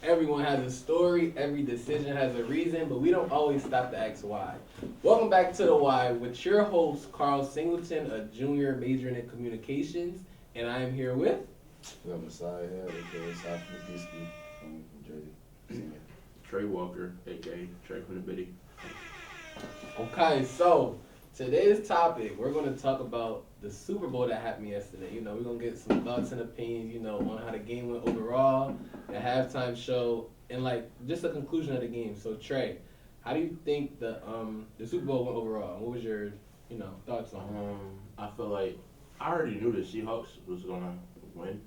Everyone has a story, every decision has a reason, but we don't always stop to ask why. Welcome back to The Why with your host, Carl Singleton, a junior majoring in communications, and I am here with... We got Messiah here, aka South Mississippi from Jersey. Trey Walker, aka Trey from the Biddy. Okay, so today's topic, we're going to talk about the Super Bowl that happened yesterday. You know, we're going to get some thoughts and opinions, you know, on how the game went overall, the halftime show, and, like, just a conclusion of the game. So, Trey, how do you think the Super Bowl went overall? What was your, you know, thoughts on it? I feel like I already knew the Seahawks was going to win.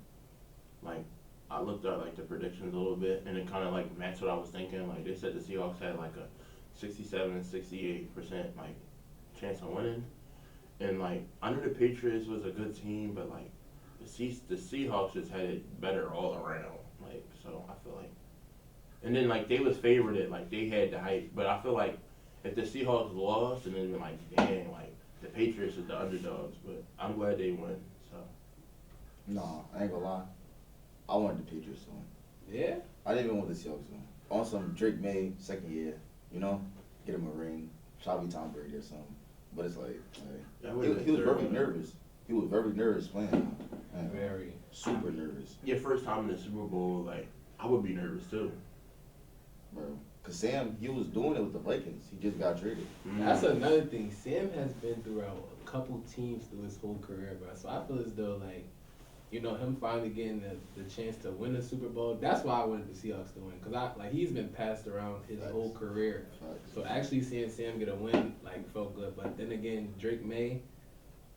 Like, I looked at, like, the predictions a little bit, and it kind of, like, matched what I was thinking. Like, they said the Seahawks had, like, a 67 and 68%, like, chance of winning. And, like, I knew the Patriots was a good team, but, like, the Seahawks just had it better all around. Like, so I feel like. And then, like, they was favored it. Like, they had the hype. But I feel like if the Seahawks lost, and then, like, dang, like, the Patriots are the underdogs. But I'm glad they won, so. No, I ain't gonna lie. I wanted the Patriots to win. Yeah? I didn't even want the Seahawks to win. On some Drake May, second year, you know? Get him a ring. Shall be Tom Brady or something. But it's like, Yeah, he was very nervous. He was very nervous playing. Man, Very. super nervous, Your first time in the Super Bowl, like, I would be nervous, too. bro. Cause Sam, he was doing it with the Vikings. He just got traded. That's another thing. Sam has been throughout a couple teams through his whole career, bro. So I feel as though, like, you know, him finally getting the chance to win the Super Bowl, that's why I wanted the Seahawks to win. Because, he's been passed around his Facts. whole career. Facts. So actually seeing Sam get a win, like, felt good. But then again, Drake May,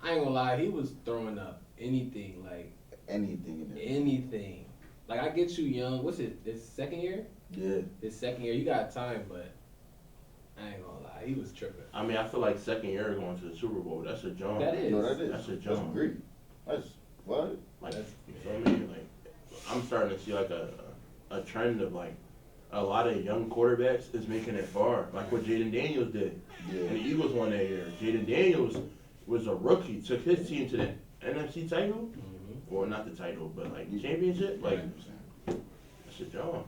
I ain't gonna lie, he was throwing up anything, like, Anything in there. anything. Like, I get you young. What's it, his second year? Yeah. His second year. You got time, but I ain't gonna lie, he was tripping. I mean, I feel like second year going to the Super Bowl, that's a jump. That is. No, that is. That's a That's jump. great. That's what? Like, That's- you feel me? Like, I'm starting to see, like, a trend of, like, a lot of young quarterbacks is making it far. Like what Jaden Daniels did. Yeah. And the Eagles won that year. Jaden Daniels was a rookie, took his team to the NFC title. Mm-hmm. Well, not the title, but, like, championship. Like, 100%. that's a jump.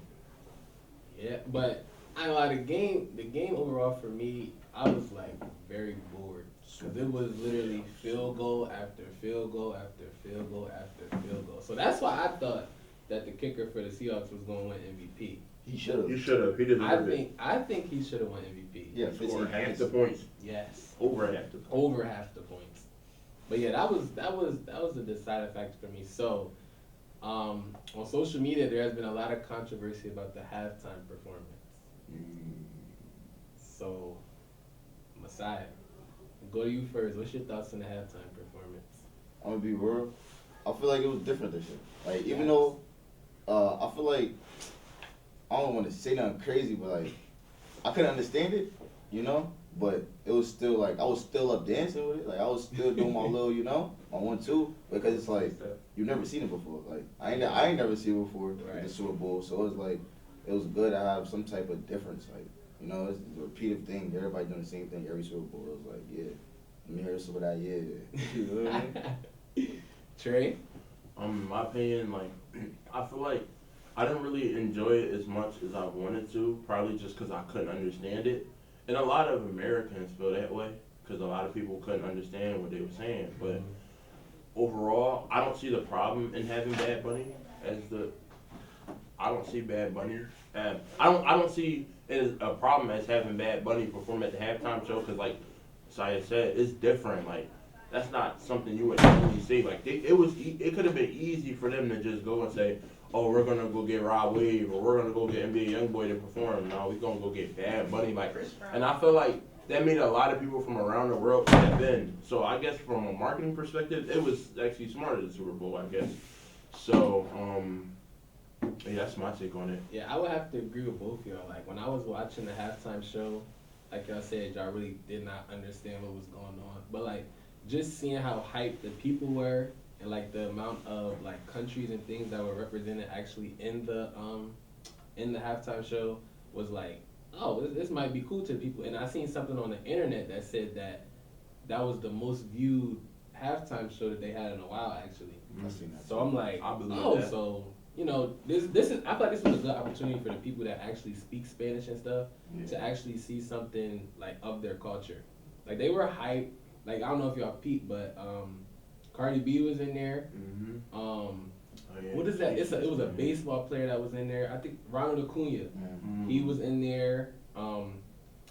Yeah, but I ain't gonna lie, the game overall for me, I was like very bored because it was literally field goal after field goal after field goal after field goal. So that's why I thought that the kicker for the Seahawks was going to win MVP. He should have. You should have. He deserved it. I think he should have won MVP. Yeah, Scored 15 half points. the points. Yes, Over half the points. over half the points. But yeah, that was a deciding factor for me. So, on social media, there has been a lot of controversy about the halftime performance. So, Messiah, go to you first. What's your thoughts on the halftime performance? I'm gonna be real. I feel like it was different this year. Like even though, I feel like I don't want to say nothing crazy, but like I couldn't understand it, you know. But it was still like I was still up dancing with it. Like I was still doing my little, you know, my 1-2 because it's like you've never seen it before. Like I ain't never seen it before Right. at the Super Bowl, so it was like it was good to have some type of difference. Like you know, it's a repeated thing. Everybody doing the same thing every Super Bowl. It was like yeah, let me hear some of that. Yeah, you know what I mean? Trey? In my opinion, like, I feel like I didn't really enjoy it as much as I wanted to, probably just because I couldn't understand it. And a lot of Americans feel that way, because a lot of people couldn't understand what they were saying. But overall, I don't see the problem in having Bad Bunny I don't see Bad Bunny. I don't see it as a problem as having Bad Bunny perform at the halftime show, because like Saya said, it's different. Like, that's not something you would normally see. Like, it could have been easy for them to just go and say, oh, we're gonna go get Rod Wave, or we're gonna go get NBA YoungBoy to perform. No, we're gonna go get Bad Bunny. Like, and I feel like that made a lot of people from around the world step in. So I guess from a marketing perspective, it was actually smarter than the Super Bowl, I guess. So, yeah, that's my take on it. Yeah, I would have to agree with both of y'all. Like, when I was watching the halftime show, like y'all said, y'all really did not understand what was going on. But, like, just seeing how hyped the people were and, like, the amount of, like, countries and things that were represented actually in the halftime show was like, oh, this might be cool to people. And I seen something on the internet that said that was the most viewed halftime show that they had in a while, actually. I seen that. So I'm like, I believe oh, that. so you know, this is I feel like this was a good opportunity for the people that actually speak Spanish and stuff Yeah. to actually see something like of their culture. Like they were hyped. Like I don't know if y'all peeped, but Cardi B was in there. Mm-hmm. What is that? It was a baseball player that was in there. I think Ronald Acuna. Mm-hmm. He was in there. And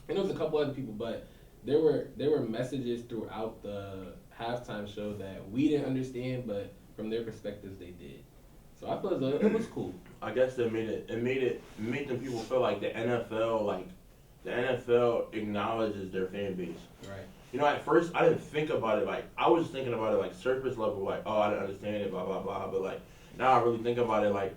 there was a couple other people, but there were messages throughout the halftime show that we didn't understand, but from their perspectives they did. So I thought it was cool. I guess that made them people feel like the NFL acknowledges their fan base. Right. You know, at first I didn't think about it like I was thinking about it like surface level, like oh I didn't understand it, blah blah blah. But like now I really think about it, like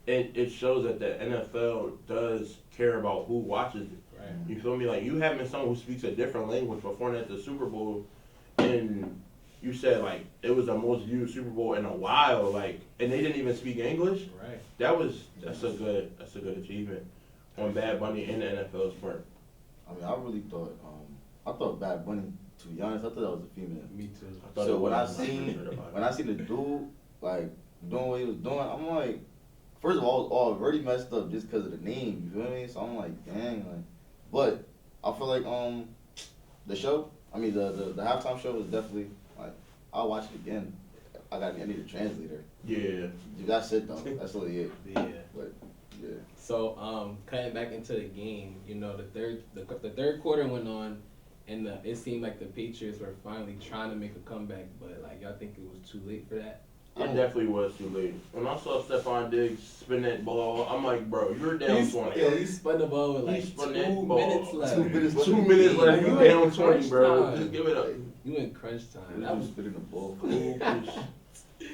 it shows that the NFL does care about who watches it. Right. You feel me? Like you having someone who speaks a different language performing at the Super Bowl, and you said like it was the most viewed Super Bowl in a while, like, and they didn't even speak English. Right. That's a good achievement on Bad Bunny and the NFL's part. I mean, I really thought, I thought Bad Bunny, to be honest, I thought that was a female. Me too. So when I seen the dude, like, doing what he was doing, I'm like, first of all, I was already messed up just because of the name, you feel me? So I'm like, dang, like, but I feel like, the show, I mean, the halftime show was definitely, like, I'll watch it again. I need a translator. Yeah. That's it, though. That's really it. Yeah. But, yeah. So cutting back into the game, you know, the third quarter went on, and it seemed like the Patriots were finally trying to make a comeback, but like y'all think it was too late for that? It definitely was too late. When I saw Stephon Diggs spin that ball, I'm like, bro, you're down 20. Yo, he spun the ball with like 2 minutes left. 2 minutes left. 2 minutes left. You You down in 20, crunch bro. time. Just give it up. You in crunch time. I That was was. spitting the ball.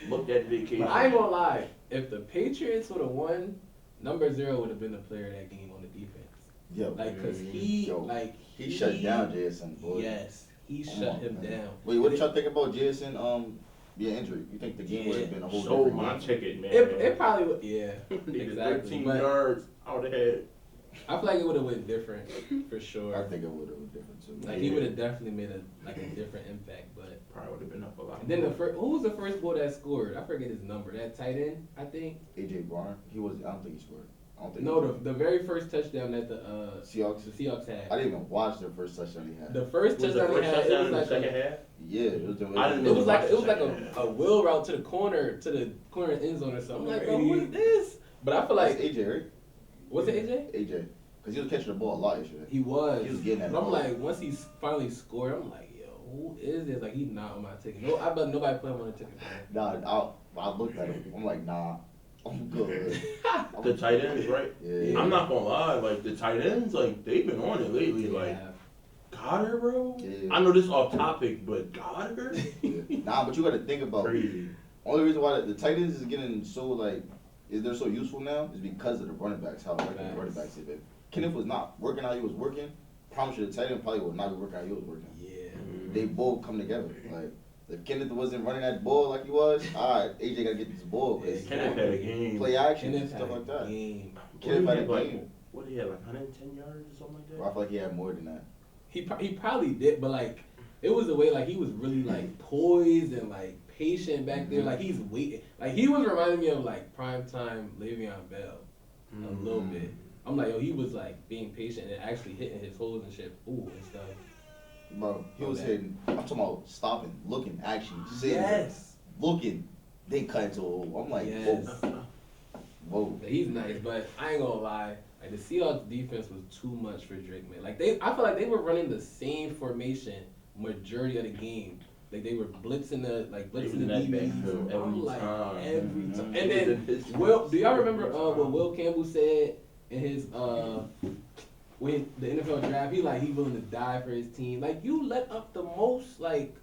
Look at vacation. But I ain't gonna lie. If the Patriots would have won, number 0 would have been the player of that game on the defense. Yo, Like, cause he shut down Jason, boy. Yes, he shut him down. Wait, what y'all think about Jason? Being injured. You think the game would have been a whole Sold different my game? ticket, man. It probably would. Yeah, Needed exactly. 13 But yards out ahead. I feel like it would have went different for sure. I think it would have been different too. Like he would have definitely made a different impact, but Probably would have been up a lot. and then who was the first boy that scored? I forget his number. That tight end, I think. AJ Brown. He was. I don't think he scored. I don't think. No, the very first touchdown that the Seahawks. Seahawks had. I didn't even watch their first touchdown he had. The first Was the touchdown first he had, it touchdown was in the like second half? Yeah, it was. I didn't it was like Second half. a wheel route to the corner end zone or something. I'm like, bro, who is this? But I feel like It's AJ, right? was it AJ? AJ, because he was catching the ball a lot yesterday. He was. He was getting that But I'm ball. like, once he finally scored, I'm like, yo, who is this? Like, he's not on my ticket. No, I bet nobody put him on the ticket. Nah, I looked at him. I'm like, nah, I'm good. The tight ends, right? Yeah. I'm not gonna lie, like the tight ends, like they've been on it lately. Like Yeah. Goddard, bro. Yeah. I know this off topic, but Goddard, Yeah. Nah, but you got to think about crazy. only reason why the tight ends is getting so like they're so useful now is because of the running backs. How like the Facts. running backs have been. Kenneth was not working how he was working. Promise you, the tight end probably would not be working how he was working. Yeah. They both come together. Like if Kenneth wasn't running that ball like he was, all right, AJ got to get this ball because Kenneth had a game. play action and Kenneth stuff had like that. game. Kenneth had a like, game. what did he have, like 110 yards or something like Bro, I that? feel like he had more than that. He probably did, but like it was the way like he was really like poised and like patient back there. Like he's waiting. Like he was reminding me of like primetime Le'Veon Bell a little bit. I'm like, yo, he was like being patient and actually hitting his holes and shit. Ooh and stuff. Bro, he was Okay. hitting. I'm talking about stopping, looking, actually sitting, Yes. looking, then cut into a hole. I'm like, Yes. whoa. He's nice, but I ain't gonna lie. Like the Seahawks defense was too much for Drake, man. Like I feel like they were running the same formation majority of the game. Like they were blitzing the in that backfield DBs. every I'm like time. every time. Mhm. And then Will, do y'all remember what Will Campbell said in his when the NFL draft? He willing to die for his team. Like you let up the most like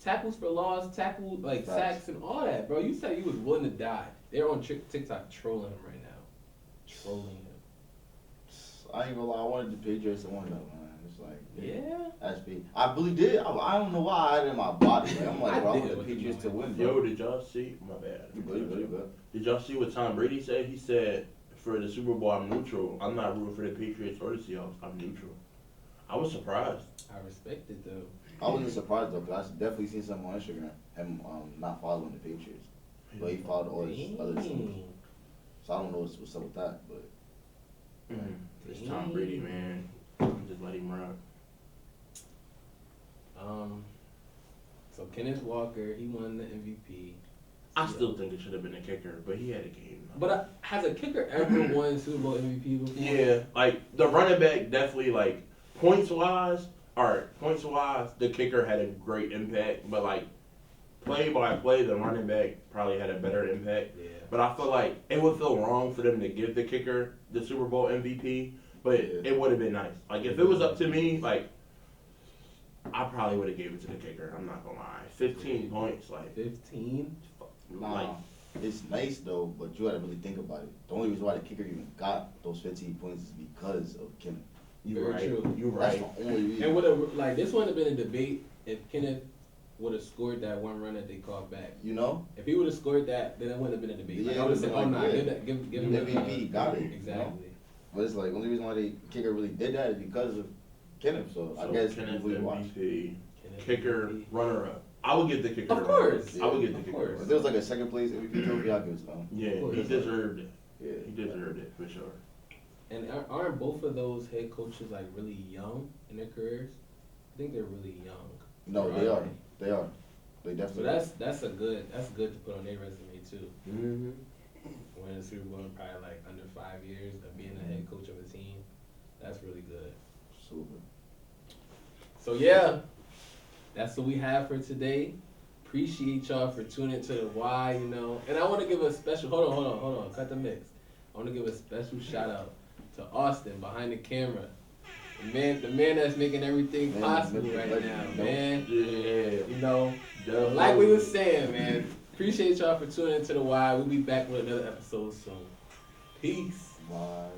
tackles for loss, Facts. sacks and all that, bro. You said you was willing to die. They're on TikTok trolling him right now. Trolling him. I ain't gonna lie, I wanted the Patriots to win though, man. It's like, Yeah. that's big. I really did. I don't know why I had it in my body. Like, I'm like, I bro, I did want the look in Patriots my to win, Yo, bro. did y'all see? My bad. You good, you good, you good. Did y'all see what Tom Brady said? He said, for the Super Bowl, I'm neutral. I'm not rooting for the Patriots or the Seahawks. I'm neutral. I was surprised. I respect it though. I wasn't surprised though, because I definitely seen something on Instagram, him not following the Patriots. But he followed all his other teams. Dang. So I don't know what's up with that, but It's Tom Brady, man. Just let him rock. So Kenneth Walker, he won the MVP. I still think it should have been a kicker, but he had a game. But has a kicker ever won Super Bowl MVP before? Yeah, like the running back definitely like points wise, the kicker had a great impact, but like play by play, the running back probably had a better impact. Yeah. But I feel like it would feel wrong for them to give the kicker the Super Bowl MVP, but it would have been nice. Like if it was up to me, like I probably would have gave it to the kicker. I'm not gonna lie. 15 points, like 15? nah, like it's nice though. But you gotta really think about it. The only reason why the kicker even got those 15 points is because of Kenneth. you Very right. true. You That's right. the only reason. And would have like this wouldn't have been a debate if Kenneth would have scored that one run that they called back. You know, If he would have scored that, then it wouldn't have been a debate. Like, Yeah, I would have said, it "Oh would've no, been give like, that, give yeah, him the MVP, got it, Exactly. but it's like the only reason why the kicker really did that is because of Kenneth. So I guess Kenneth we watch. MVP, Kenneth kicker, MVP. runner up. I would give the kicker. Of the course. runner-up. I would give the Of kicker. course. If there was like a second place MVP trophy, I'd give it to him. Yeah, Of course. he deserved it. Yeah, He deserved it for sure. And aren't both of those head coaches like really young in their careers? I think they're really young. No, Or they are. they? They are. They So definitely. that's good to put on their resume too. Mm-hmm. Winning a Super Bowl in probably like under 5 years of being a head coach of a team, that's really good. Super. So yeah, that's what we have for today. Appreciate y'all for tuning to the Y, And I want to give a special. Hold on. Cut the mix. I want to give a special shout out to Austin behind the camera. The man that's making everything possible right now, man. Yeah. Like we was saying, man. Appreciate y'all for tuning into the Y. We'll be back with another episode soon. Peace. Why?